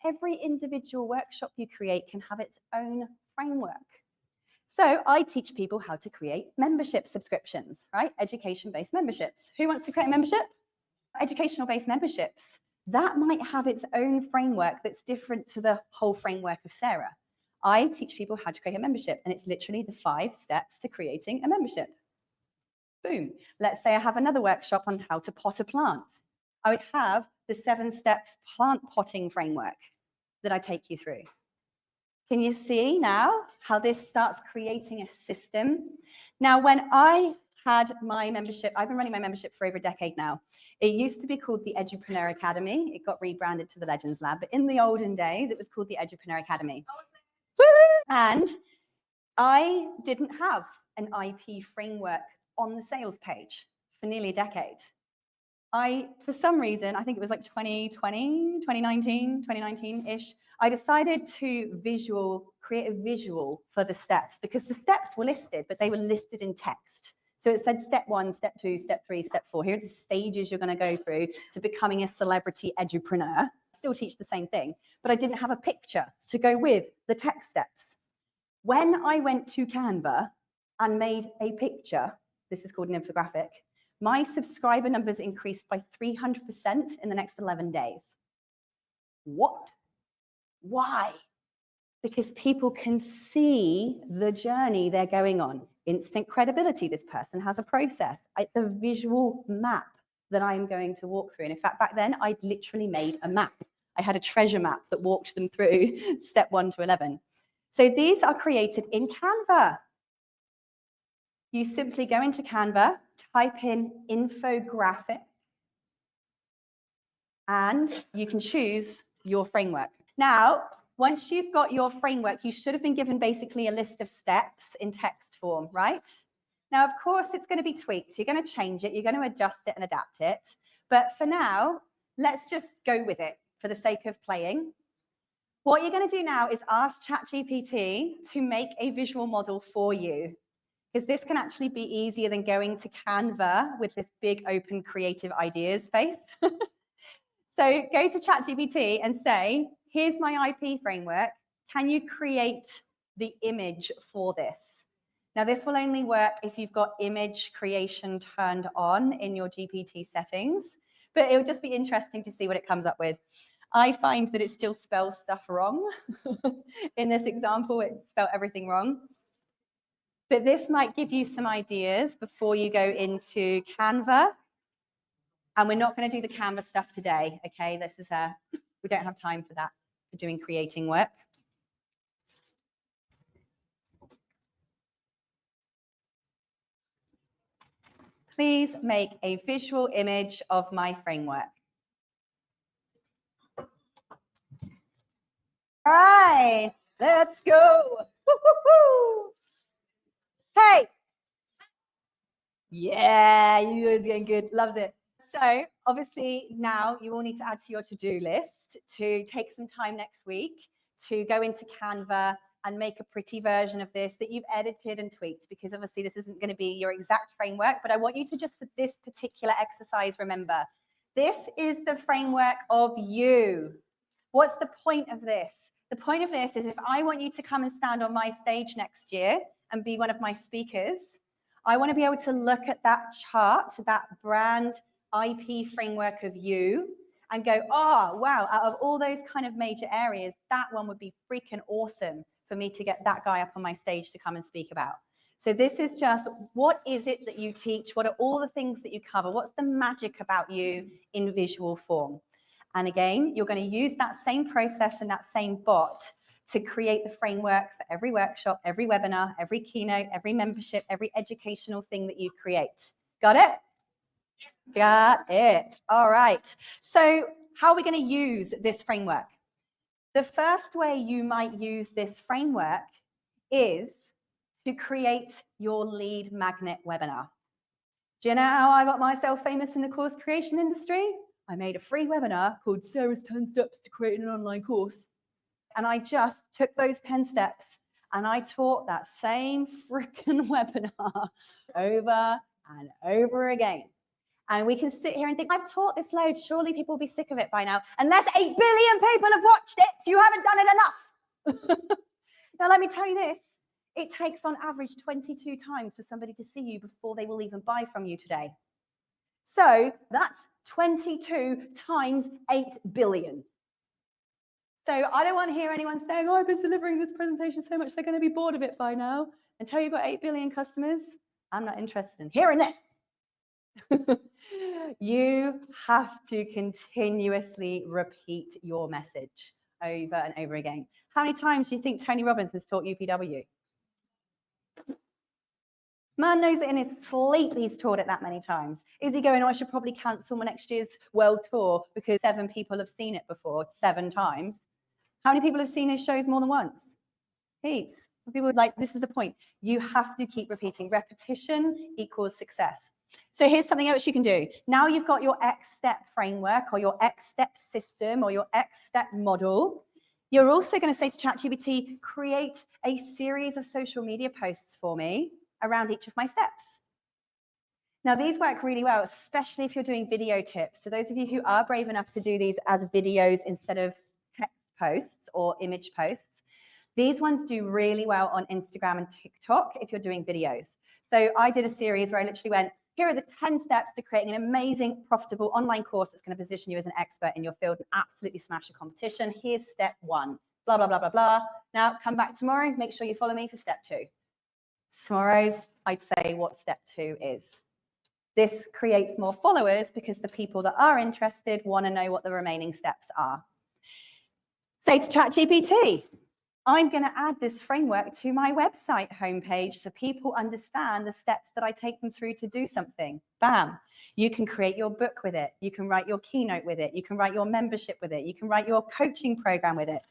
every individual workshop you create can have its own framework. So I teach people how to create membership subscriptions, right? Education-based memberships. Who wants to create a membership? Educational-based memberships. That might have its own framework that's different to the whole framework of Sarah. I teach people how to create a membership, and it's literally the 5 steps to creating a membership. Boom. Let's say I have another workshop on how to pot a plant. I would have the 7 steps plant potting framework that I take you through. Can you see now how this starts creating a system? Now, when I had my membership, I've been running my membership for over a decade now. It used to be called the Edupreneur Academy. It got rebranded to the Legends Lab, but in the olden days, it was called the Edupreneur Academy. And I didn't have an IP framework on the sales page for nearly a decade. For some reason, I think it was like 2020, 2019-ish, I decided to create a visual for the steps, because the steps were listed, but they were listed in text. So it said step 1, step 2, step 3, step 4. Here are the stages you're going to go through to becoming a celebrity edupreneur. Still teach the same thing, but I didn't have a picture to go with the text steps. When I went to Canva and made a picture, this is called an infographic, my subscriber numbers increased by 300% in the next 11 days. What? Why? Because people can see the journey they're going on. Instant credibility. This person has a process. It's a visual map that I'm going to walk through. And in fact, back then, I'd literally made a map. I had a treasure map that walked them through step 1 to 11. So these are created in Canva. You simply go into Canva, type in infographic, and you can choose your framework. Now, once you've got your framework, you should have been given basically a list of steps in text form, right? Now, of course, it's going to be tweaked. You're going to change it. You're going to adjust it and adapt it. But for now, let's just go with it for the sake of playing. What you're going to do now is ask ChatGPT to make a visual model for you, because this can actually be easier than going to Canva with this big open creative ideas space. So go to ChatGPT and say, here's my IP framework. Can you create the image for this? Now, this will only work if you've got image creation turned on in your GPT settings, but it would just be interesting to see what it comes up with. I find that it still spells stuff wrong. In this example, it spelled everything wrong. But this might give you some ideas before you go into Canva. And we're not going to do the Canva stuff today, okay? This is we don't have time for that, for doing creating work. Please make a visual image of my framework. All right, let's go. Woo-hoo-hoo. Hey. Yeah, you guys are getting good. Loves it. So obviously now you all need to add to your to-do list to take some time next week to go into Canva and make a pretty version of this that you've edited and tweaked, because obviously this isn't going to be your exact framework, but I want you to just, for this particular exercise, remember, this is the framework of you. What's the point of this? The point of this is, if I want you to come and stand on my stage next year and be one of my speakers, I want to be able to look at that chart, that brand IP framework of you, and go, oh, wow, out of all those kind of major areas, that one would be freaking awesome for me to get that guy up on my stage to come and speak about. So this is just, what is it that you teach? What are all the things that you cover? What's the magic about you in visual form? And again, you're going to use that same process and that same bot to create the framework for every workshop, every webinar, every keynote, every membership, every educational thing that you create. Got it? Got it. All right. So how are we going to use this framework? The first way you might use this framework is to create your lead magnet webinar. Do you know how I got myself famous in the course creation industry? I made a free webinar called Sarah's 10 Steps to Create an Online Course. And I just took those 10 steps and I taught that same freaking webinar over and over again. And we can sit here and think, I've taught this load, surely people will be sick of it by now. Unless 8 billion people have watched it Now, let me tell you this. It takes on average 22 times for somebody to see you before they will even buy from you today. So that's 22 times 8 billion. So I don't want to hear anyone saying, oh, I've been delivering this presentation so much, they're going to be bored of it by now. Until you've got 8 billion customers, I'm not interested in hearing it. You have to continuously repeat your message over and over again. How many times do you think Tony Robbins has taught UPW? Man knows it in his sleep he's taught it that many times. Is he going, oh, I should probably cancel my next year's world tour because 7 people have seen it before 7 times? How many people have seen his shows more than once? Heaps. People are like, this is the point. You have to keep repeating. Repetition equals success. So here's something else you can do. Now you've got your X-step framework or your X-step system or your X-step model. You're also going to say to ChatGPT, create a series of social media posts for me around each of my steps. Now, these work really well, especially if you're doing video tips. So those of you who are brave enough to do these as videos instead of text posts or image posts, these ones do really well on Instagram and TikTok if you're doing videos. So I did a series where I literally went, here are the 10 steps to creating an amazing, profitable online course that's going to position you as an expert in your field and absolutely smash a competition. Here's step 1, blah, blah, blah, blah, blah. Now, come back tomorrow. Make sure you follow me for step 2. Tomorrow's, I'd say what step 2 is. This creates more followers because the people that are interested want to know what the remaining steps are. Say to ChatGPT, I'm going to add this framework to my website homepage so people understand the steps that I take them through to do something. Bam. You can create your book with it. You can write your keynote with it. You can write your membership with it. You can write your coaching program with it.